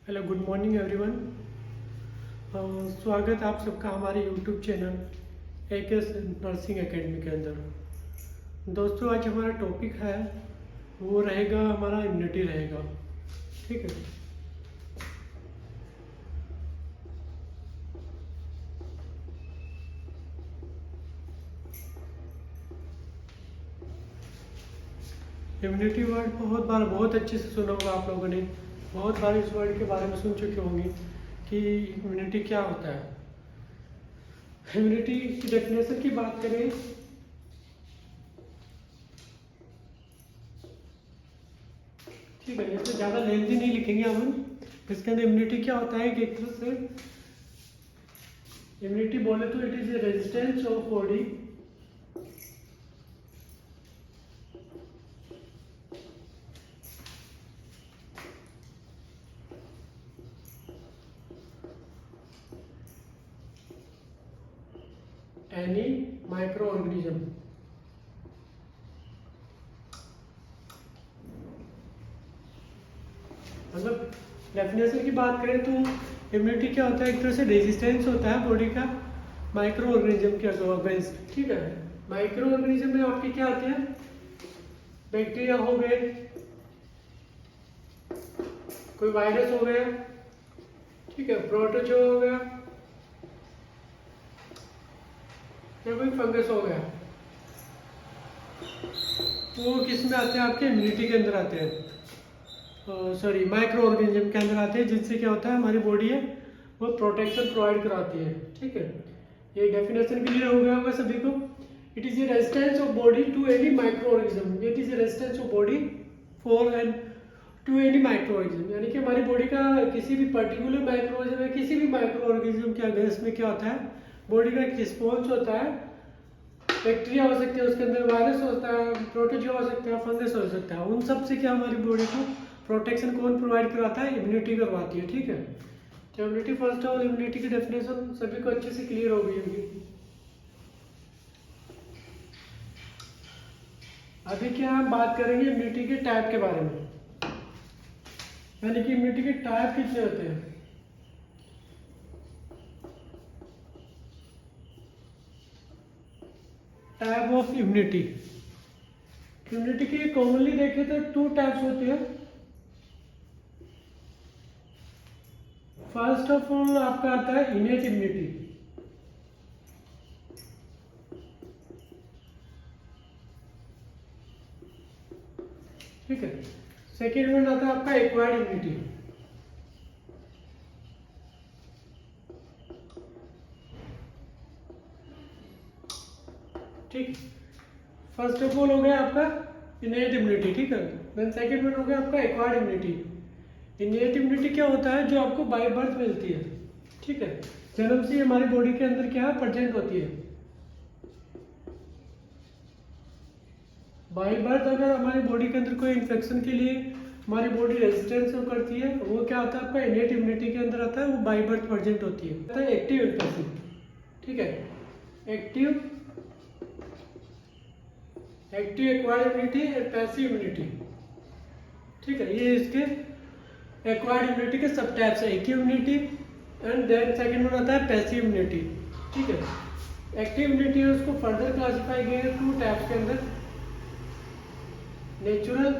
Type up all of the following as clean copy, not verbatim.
Hello, good morning everyone. स्वागत है आप सबका हमारे YouTube channel AKS nursing academy के अंदर। दोस्तों, आज हमारा टॉपिक है वो रहेगा हमारा इम्यूनिटी रहेगा। ठीक है। इम्यूनिटी वर्ड बहुत अच्छे से सुना होगा आप लोगों ने। बहुत बार इस वर्ड के बारे में सुन चुके होंगे कि इम्यूनिटी क्या होता है। इम्यूनिटी की डेफिनेशन की बात करें ठीक है, जैसे ज़्यादा लेंथी नहीं लिखेंगे हम। इसके अंदर इम्यूनिटी क्या होता है कि एक तरह से इम्यूनिटी बोले तो it is a resistance of body any micro organism. मतलब डेफिनेशन की बात करें तो इम्यूनिटी क्या होता है, एक तरह से रेजिस्टेंस होता है बॉडी का माइक्रो ऑर्गेनिज्म के अगेंस्ट। ठीक है। माइक्रो ऑर्गेनिज्म में आपके क्या आते हैं, बैक्टीरिया हो गए, कोई वायरस हो गया, ठीक है, प्रोटोजोआ हो गया, या कोई फंगस हो गया। तो वो किस में आते हैं, आपके इम्यूनिटी के अंदर आते हैं, सॉरी माइक्रो ऑर्गेनिज्म के अंदर आते हैं, जिससे क्या होता है हमारी बॉडी है वो प्रोटेक्शन प्रोवाइड कराती है। ठीक है। ये डेफिनेशन क्लियर हो गया होगा सभी को। It is a resistance of body to any microorganism. It is a resistance of body for and to any microorganism, यानी कि हमारी बॉडी का किसी भी पर्टिकुलर माइक्रो ऑर्गेनिज्म या किसी भी माइक्रो ऑर्गेनिज्म के अगेंस्ट में क्या होता है, बॉडी का एक रिस्पॉन्स होता है। बैक्टीरिया हो सकते हैं, उसके अंदर वायरस होता है, प्रोटोजोआ हो सकता है, फंगस हो सकता है। उन सब से क्या हमारी बॉडी को प्रोटेक्शन कौन प्रोवाइड करवाता है, इम्यूनिटी करवाती है। ठीक है। तो immunity, first of all immunity की डेफिनेशन सभी को अच्छे से क्लियर हो गई होगी। अभी क्या हम बात करेंगे इम्यूनिटी के टाइप के बारे में, यानी कि इम्यूनिटी के टाइप कितने होते हैं। टाइप ऑफ इम्यूनिटी, इम्यूनिटी के कॉमनली देखें तो टू टाइप्स होते हैं। फर्स्ट ऑफ ऑल आपका आता है इनेट इम्यूनिटी। ठीक है। सेकेंड वन आता है आपका एक्वायर्ड इम्यूनिटी। ठीक। फर्स्ट ऑफ ऑल हो गया आपका इनेट इम्यूनिटी। ठीक है। देन सेकेंड वन हो गया आपका एक्वायर्ड इम्यूनिटी। इनेट इम्यूनिटी क्या होता है, जो आपको बाय बर्थ मिलती है। ठीक है। जन्म से हमारी बॉडी के अंदर क्या है, प्रेजेंट होती है। बाय बर्थ अगर हमारी बॉडी के अंदर कोई इन्फेक्शन के लिए हमारी बॉडी रेजिस्टेंस करती है, वो क्या होता है आपका इनेट इम्यूनिटी के अंदर आता है, वो बाय बर्थ प्रेजेंट होती है। एक्टिव और पैसिव। ठीक है। एक्टिव एक्वायर्ड इम्यूनिटी और पैसिव इम्यूनिटी। ठीक है। ये इसके एक्वायर्ड इम्यूनिटी के सब टाइप्स है, active immunity and then second one आता है पैसिव इम्यूनिटी। ठीक है। एक्टिव इम्यूनिटी है उसको फर्दर क्लासिफाई किया है टू टाइप्स के अंदर, नेचुरल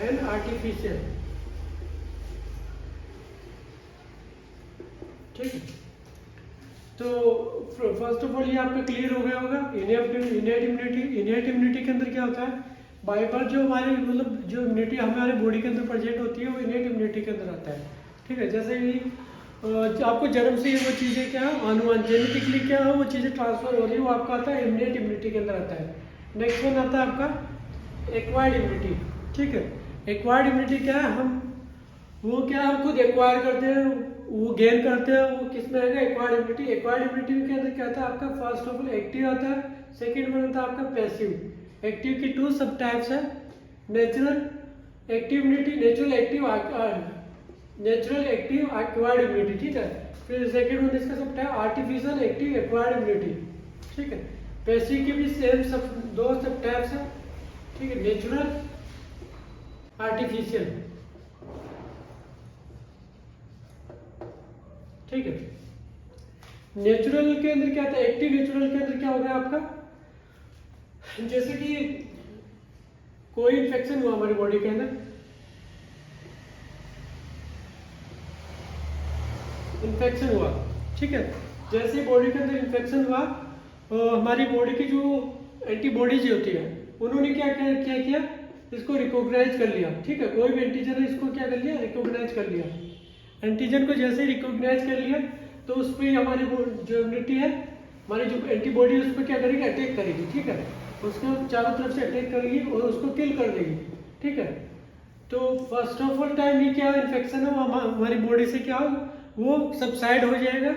एंड आर्टिफिशियल। ठीक है। तो फर्स्ट ऑफ ऑल ये आपका क्लियर हो गया होगा इनेट इम्यूनिटी। इनेट इम्यूनिटी के अंदर क्या होता है, बाय बर्थ जो हमारे मतलब जो इम्यूनिटी हमारे बॉडी के अंदर प्रेजेंट होती है वो इनेट इम्यूनिटी के अंदर आता है। ठीक है। जैसे कि आपको जन्म से वो चीज़ें क्या अनुमान जेनेटिकली क्या है वो चीज़ें ट्रांसफर हो रही है, वो आपका आता है इनेट इम्यूनिटी के अंदर आता है। नेक्स्ट वन आता है आपका एक्वायर्ड इम्यूनिटी। ठीक है। एक्वायर्ड इम्यूनिटी क्या है, वो क्या हम खुद एक्वायर करते हैं, वो गेन करते हैं, वो किस में आएगा, एक्वायर्ड इम्यूनिटी। एक्वायर्ड इम्यूनिटी के अंदर क्या आता है आपका, फर्स्ट ऑफ ऑल एक्टिव आता है, सेकंड वन आता है आपका पैसिव। एक्टिव की टू सब टाइप्स है, natural active immunity, natural active acquired immunity. ठीक है। फिर सेकंड वन इसका सब type artificial active acquired immunity. ठीक है। पैसिव की भी सेम दो सब टाइप्स है। ठीक है। Natural, artificial. ठीक है। नेचुरल के अंदर क्या आता है, एक्टिव नेचुरल के अंदर क्या होगा आपका, जैसे कि कोई इन्फेक्शन हुआ हमारी बॉडी के अंदर, इन्फेक्शन हुआ, ठीक है, जैसे बॉडी के अंदर इन्फेक्शन हुआ, हमारी बॉडी की जो एंटीबॉडीज होती है उन्होंने क्या किया, इसको रिकॉग्नाइज कर लिया, ठीक है, कोई भी एंटीजन है इसको क्या कर लिया, रिकॉग्नाइज कर लिया। एंटीजन को जैसे ही रिकॉग्नाइज कर लिया तो उस पर हमारी जो इम्यूनिटी है, हमारी जो एंटीबॉडी है उस पर क्या करेगी, अटैक करेगी, ठीक है, उसको चारों तरफ से अटैक करेगी और उसको किल कर देगी, ठीक है। तो फर्स्ट ऑफ ऑल टाइम ये क्या इन्फेक्शन है वो हमारी बॉडी से क्या हो, वो सबसाइड हो जाएगा।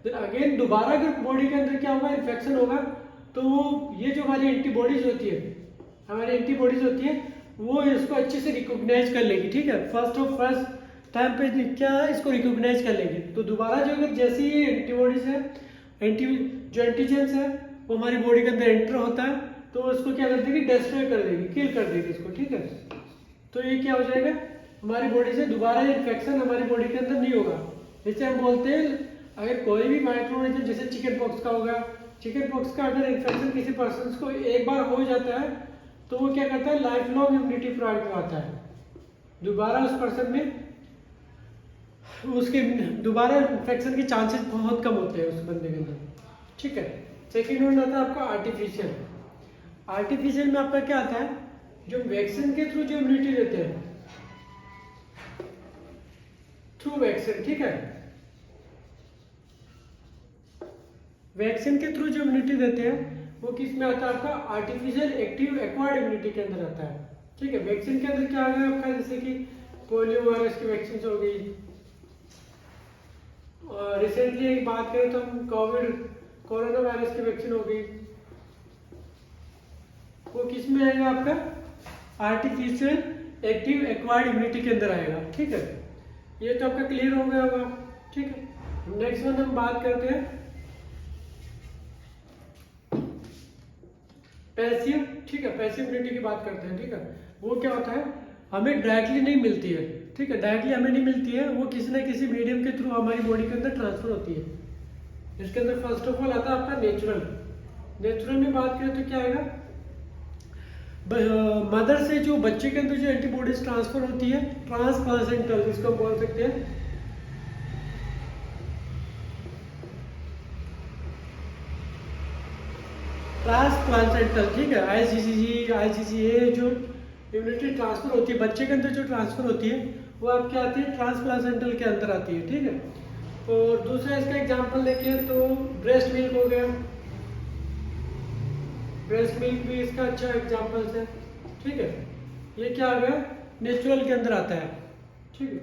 फिर अगेन दोबारा अगर बॉडी के अंदर क्या होगा, इन्फेक्शन होगा, तो ये जो हमारी एंटीबॉडीज होती है, हमारी एंटीबॉडीज होती है, वो इसको अच्छे से रिकॉग्नाइज कर लेगी, ठीक है, फर्स्ट टाइम पे क्या है, इसको रिकॉग्नाइज कर लेगी। तो दोबारा जो अगर जैसी ये एंटीबॉडीज है, जो एंटीजेंस है, वो हमारी बॉडी के अंदर एंटर होता है तो उसको क्या कर देगी, डिस्ट्रॉय कर देगी, किल कर देगी इसको, ठीक है। तो ये क्या हो जाएगा, हमारी बॉडी से दोबारा इन्फेक्शन हमारी बॉडी के अंदर नहीं होगा। जैसे हम बोलते हैं अगर कोई भी माइक्रो ऑर्गेनिज्म जैसे चिकन पॉक्स का होगा, चिकन पॉक्स का अगर इन्फेक्शन किसी पर्सन को एक बार हो जाता है तो वो क्या करता है, लाइफ लॉन्ग इम्यूनिटी प्रोवाइड करवाता है, दोबारा उस पर्सन में उसके दोबारा इन्फेक्शन के चांसेस बहुत कम होते हैं उस बंदे के अंदर, ठीक है। सेकेंड वन आता है आपका आर्टिफिशियल। आर्टिफिशियल में आपका क्या आता है, जो वैक्सीन के थ्रू जो इम्यूनिटी देते हैं, थ्रू वैक्सीन, ठीक है, वैक्सीन के थ्रू जो इम्यूनिटी देते हैं वो किस में आता है आपका, आर्टिफिशियल एक्टिव एक्वायर्ड इम्यूनिटी के अंदर आता है, ठीक है। वैक्सीन के अंदर क्या आ गया आपका, जैसे कि पोलियो वायरस की वैक्सीन हो गई, और रिसेंटली एक बात करें तो हम कोरोना वायरस की वैक्सीन हो गई, वो किस में आएगा आपका, आर्टिफिशियल एक्टिव एक्वायर्ड इम्यूनिटी के अंदर आएगा, ठीक है। ये तो आपका क्लियर हो गया होगा, ठीक है। नेक्स्ट वन हम बात करते हैं पैसिव, ठीक है, पैसिव इम्यूनिटी की बात करते हैं, ठीक है। वो क्या होता है, हमें डायरेक्टली नहीं मिलती है, ठीक है, डायरेक्टली हमें नहीं मिलती है, वो किसी ना किसी मीडियम के थ्रू हमारी बॉडी के अंदर ट्रांसफर होती है। इसके अंदर फर्स्ट ऑफ ऑल आता है आपका नेचुरल। नेचुरल में बात करें तो क्या आएगा, मदर से जो बच्चे के अंदर जो एंटीबॉडीज ट्रांसफर होती है, ट्रांसप्लासेंटल इसको हम बोल सकते हैं, ट्रांसप्लासेंटल, ठीक है, आईसीसीए जो इम्यूनिटी ट्रांसफर होती है बच्चे के अंदर जो ट्रांसफर होती है वो आपकी आती है ट्रांसप्लासेंटल के अंदर आती है, ठीक है। और दूसरा इसका एग्जांपल देखें तो ब्रेस्ट मिल्क हो गया, ब्रेस्ट मिल्क भी इसका अच्छा एग्जांपल है, ठीक है। ये क्या आ गया, नेचुरल के अंदर आता है, ठीक है।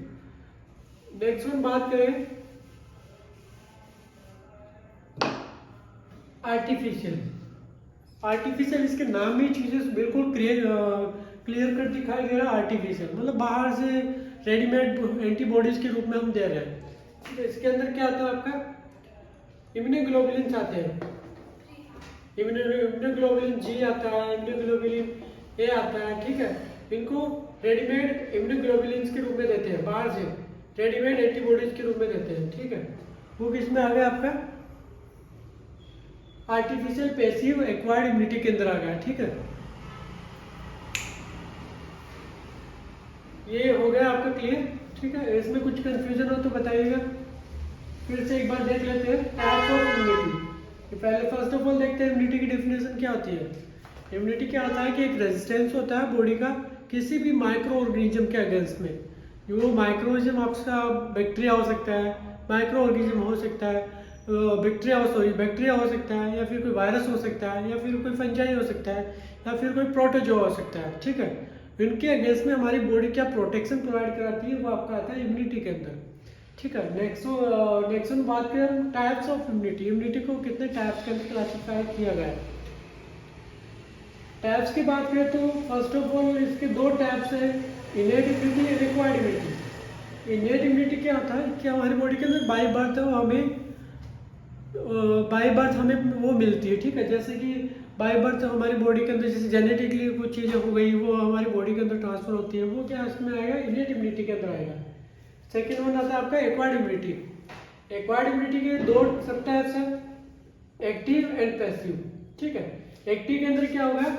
नेक्स्ट वन बात करें आर्टिफिशियल। आर्टिफिशियल इसके नाम ही चीजें बिल्कुल क्लियर कट दिखाई दे रहा है, आर्टिफिशियल मतलब बाहर से रेडीमेड एंटीबॉडीज के रूप में हम दे रहे हैं, ठीक है। इसके अंदर क्या आता है आपका, इम्यूनोग्लोबुलिन आते हैं, इम्यूनोग्लोबुलिन जी आता है, इम्यूनोग्लोबुलिन ए आता है, ठीक है। इनको रेडीमेड इम्यूनोग्लोबुलिन के रूप में देते हैं, बाहर से रेडीमेड एंटीबॉडीज के रूप में देते हैं, ठीक है। वो किसमें आ गया आपका, आर्टिफिशियल पैसिव एक्वायर्ड इम्यूनिटी के अंदर आ गया, ठीक है। ये हो गया आपका क्लियर, ठीक है। इसमें कुछ कंफ्यूजन हो तो बताइएगा। फिर से एक बार देख लेते हैं टाइप्स ऑफ इम्यूनिटी। पहले फर्स्ट ऑफ ऑल देखते हैं इम्यूनिटी की डेफिनेशन क्या होती है। इम्यूनिटी क्या होता है कि एक रेजिस्टेंस होता है बॉडी का किसी भी माइक्रो ऑर्गेनिज्म के अगेंस्ट में। वो माइक्रो ऑर्गेनिज्म आपका बैक्टीरिया हो सकता है, माइक्रो ऑर्गेनिज्म हो सकता है, बैक्टीरिया हो सकता है, या फिर कोई वायरस हो सकता है, या फिर कोई फंजाई हो सकता है, या फिर कोई प्रोटोजोआ हो सकता है, ठीक है। इनके अगेंस्ट में हमारी बॉडी क्या प्रोटेक्शन प्रोवाइड कराती है, वो आपका आता है इम्यूनिटी के अंदर, ठीक है। नेक्स्ट बात करें टाइप्स ऑफ इम्यूनिटी। इम्यूनिटी को कितने टाइप्स के अंदर क्लासिफाई किया गया है। टाइप्स की बात करें तो फर्स्ट ऑफ ऑल इसके दो टाइप्स है, इनेट इम्यूनिटी और एक्वायर्ड इम्यूनिटी। इनेट इम्यूनिटी क्या होता है कि हमारी बॉडी के अंदर बाय बर्थ हमें वो मिलती है, ठीक है। जैसे कि बाय बर्थ हमारी बॉडी के अंदर जैसे जेनेटिकली कुछ चीज़ें हो गई वो हमारी बॉडी के अंदर ट्रांसफर होती है, वो क्या इसमें आएगा, इनेट इम्यूनिटी के अंदर आएगा। सेकेंड वन आता है आपका एक्वायर्ड इम्यूनिटी। एक्वायर्ड इम्यूनिटी के दो सब टाइप्स हैं, एक्टिव एंड पैसिव। ठीक है, एक्टिव के अंदर क्या होगा,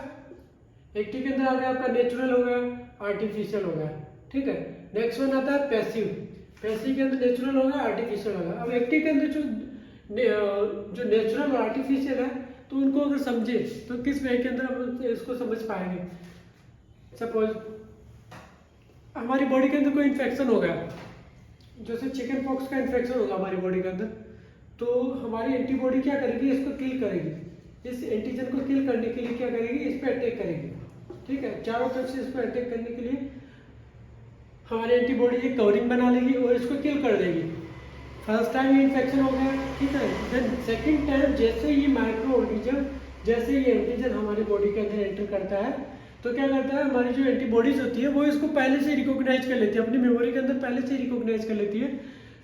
एक्टिव के अंदर आ गया आपका नेचुरल हो गया, आर्टिफिशियल हो गया। ठीक है, नेक्स्ट वन आता है पैसिव। पैसिव के अंदर नेचुरल होगा, आर्टिफिशियल होगा। अब एक्टिव के अंदर जो नेचुरल और आर्टिफिशियल है, तो उनको अगर समझे तो किस वे के अंदर हम इसको समझ पाएंगे। सपोज हमारी बॉडी के अंदर कोई इन्फेक्शन हो गया, जैसे चिकन पॉक्स का इन्फेक्शन होगा हमारी बॉडी के अंदर, तो हमारी एंटीबॉडी क्या करेगी, इसको किल करेगी। इस एंटीजन को किल करने के लिए क्या करेगी, इस पर अटैक करेगी। ठीक है, चारों तरफ से इस पर अटैक करने के लिए हमारी एंटीबॉडी एक कवरिंग बना लेगी और इसको किल कर देगी। फर्स्ट टाइम ये इन्फेक्शन हो गया, ठीक है। देन सेकंड टाइम जैसे ये माइक्रो ऑर्गेनिज्म, जैसे ये एंटीजन हमारी बॉडी के अंदर एंटर करता है, तो क्या करता है, हमारी जो एंटीबॉडीज होती है वो इसको पहले से रिकॉग्नाइज कर लेती है, अपनी मेमोरी के अंदर पहले से रिकॉग्नाइज कर लेती है।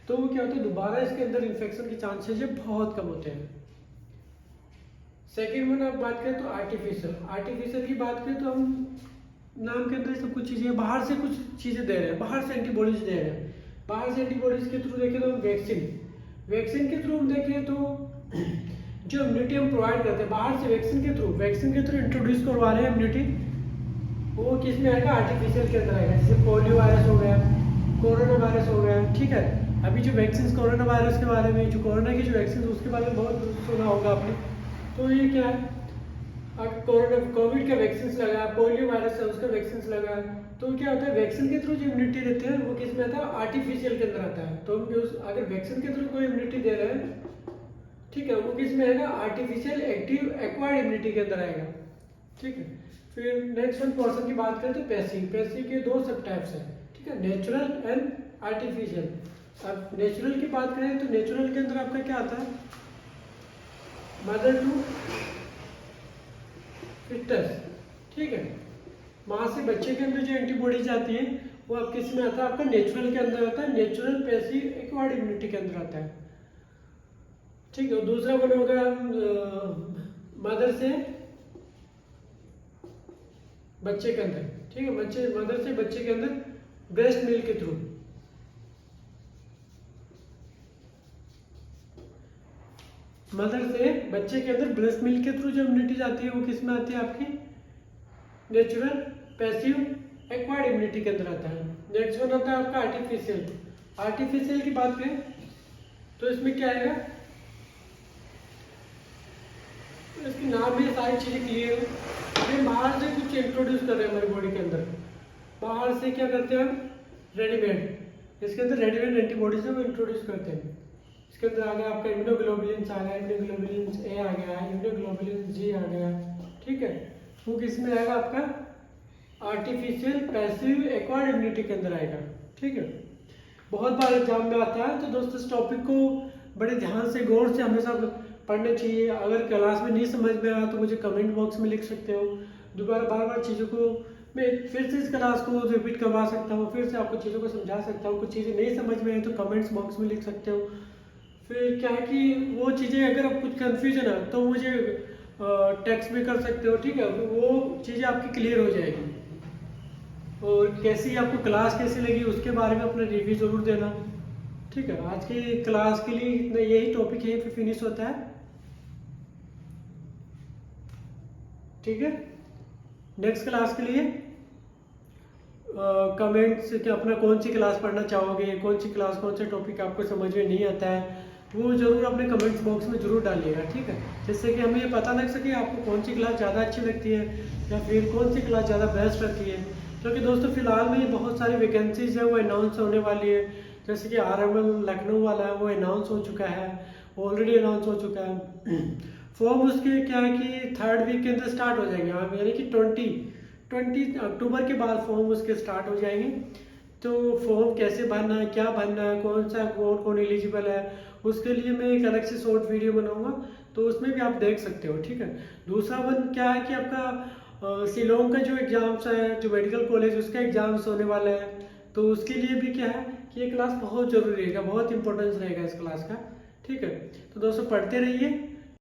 तो वो क्या होता है, दोबारा इसके अंदर इन्फेक्शन के चांसेस बहुत कम होते हैं। सेकेंड वन आप बात करें तो आर्टिफिशियल। आर्टिफिशियल की बात करें तो हम नाम के अंदर सब कुछ चीज़ें बाहर से कुछ चीज़ें दे रहे हैं, बाहर से एंटीबॉडीज दे रहे हैं। बाहर से एंटीबॉडीज के थ्रू देखें तो वैक्सीन के थ्रू हम देखें तो जो इम्यूनिटी हम प्रोवाइड करते हैं बाहर से वैक्सीन के थ्रू इंट्रोड्यूस करवा रहे हैं इम्यूनिटी, वो किस में आएगा, आर्टिफिशियल के अंदर आएगा। जैसे पोलियो वायरस हो गया, कोरोना वायरस हो गया। ठीक है, अभी जो वैक्सीन कोरोना वायरस के बारे में, जो कोरोना की जो वैक्सीन उसके बारे में बहुत सुना होगा आपने। तो ये क्या है, कोविड का वैक्सीन लगा, पोलियो वायरस है उसका वैक्सीन लगा, तो क्या होता है, वैक्सीन के थ्रू जो इम्यूनिटी देते हैं वो किस में आता है, आर्टिफिशियल के अंदर आता है। तो हम अगर वैक्सीन के थ्रू कोई इम्यूनिटी दे रहे हैं, ठीक है, वो किस में आएगा, आर्टिफिशियल एक्टिव एक्वायर्ड इम्यूनिटी के अंदर आएगा। ठीक है, फिर नेक्स्ट वन पर्सन की बात करें तो पैसिव के दो सब टाइप्स हैं। ठीक है, नेचुरल एंड आर्टिफिशियल। अब नेचुरल की बात करें तो नेचुरल के अंदर आपका क्या आता है, मदर टू फिटस। ठीक है, माँ से बच्चे के अंदर जो एंटीबॉडीज आती है वो अब किस में आता है, आपका नेचुरल के अंदर आता है, नेचुरल पैसिव एक्वायर्ड इम्यूनिटी के अंदर आता है। ठीक है, दूसरा वन होगा मदर से बच्चे के अंदर। ठीक है, मदर से बच्चे के अंदर ब्रेस्ट मिल्क के थ्रू। मदर से बच्चे के अंदर ब्रेस्ट मिल्क के थ्रू जो इम्यूनिटी जाती है वो किस में आती है, आपकी नेचुरल पैसिव एक्वायर्ड इम्यूनिटी के अंदर आता है। नेक्स्ट वन आता है आपका आर्टिफिशियल। आर्टिफिशियल की बात करें तो इसमें क्या आएगा, इसके नाम में सारी चीजें क्लियर है। ये बाहर से कुछ इंट्रोड्यूस कर रहे हैं हमारी बॉडी के अंदर, बाहर से क्या करते हैं हम, रेडीमेड, इसके अंदर रेडीमेड एंटीबॉडीज है वो इंट्रोड्यूस करते हैं। इसके अंदर आ गया आपका इम्यूनोग्लोबुलिन्स आ गया, इम्यूनोग्लोबुलिन्स ए आ गया, इम्यूनोग्लोबुलिन्स जी आ गया। ठीक है, वो किस में आएगा, आपका आर्टिफिशियल पैसिव एक्वायर्ड इम्यूनिटी के अंदर आएगा। ठीक है, बहुत बार एग्जाम में आता है, तो दोस्तों इस टॉपिक को बड़े ध्यान से गौर से हमेशा पढ़ना चाहिए। अगर क्लास में नहीं समझ में आया तो मुझे कमेंट बॉक्स में लिख सकते हो। दोबारा बार बार चीज़ों को मैं फिर से इस क्लास को रिपीट करवा सकता हूँ, फिर से आपको चीज़ों को समझा सकता हूँ। कुछ चीज़ें नहीं समझ में आई तो कमेंट्स बॉक्स में लिख सकते हो। फिर क्या है कि वो चीज़ें अगर आप कुछ कन्फ्यूजन है तो मुझे टेक्स्ट में कर सकते हो। ठीक है, वो चीज़ें आपकी क्लियर हो जाएगी। और कैसी आपको क्लास कैसी लगी उसके बारे में अपना रिव्यू ज़रूर देना। ठीक है, आज की क्लास के लिए इतना, यही टॉपिक यहीं पे फिनिश होता है। ठीक है, नेक्स्ट क्लास के लिए कमेंट्स कि अपना कौन सी क्लास पढ़ना चाहोगे, कौन सी क्लास, कौन से टॉपिक आपको समझ में नहीं आता है, वो ज़रूर अपने कमेंट्स बॉक्स में ज़रूर डालिएगा। ठीक है, जिससे कि हमें ये पता लग सके आपको कौन सी क्लास ज़्यादा अच्छी लगती है या फिर कौन सी क्लास ज़्यादा बेस्ट लगती है। क्योंकि दोस्तों फिलहाल में बहुत सारी वैकेंसीज है वो अनाउंस होने वाली है। जैसे कि RML लखनऊ वाला है वो अनाउंस हो चुका है, ऑलरेडी अनाउंस हो चुका है। फॉर्म उसके क्या है कि 3rd वीक के अंदर स्टार्ट हो जाएंगे, यानी कि 20 अक्टूबर के बाद फॉर्म उसके स्टार्ट हो जाएंगे। तो फॉर्म कैसे भरना है, क्या भरना है, कौन सा कौन एलिजिबल है, उसके लिए मैं एक अलग से शॉर्ट वीडियो बनाऊंगा, तो उसमें भी आप देख सकते हो। ठीक है, दूसरा वन क्या है कि आपका शिलोंग का जो एग्ज़ाम्स है, जो मेडिकल कॉलेज उसका एग्ज़ाम्स होने वाला है, तो उसके लिए भी क्या है कि ये क्लास बहुत ज़रूरी रहेगा, बहुत इंपॉर्टेंस रहेगा इस क्लास का। ठीक है, तो दोस्तों पढ़ते रहिए।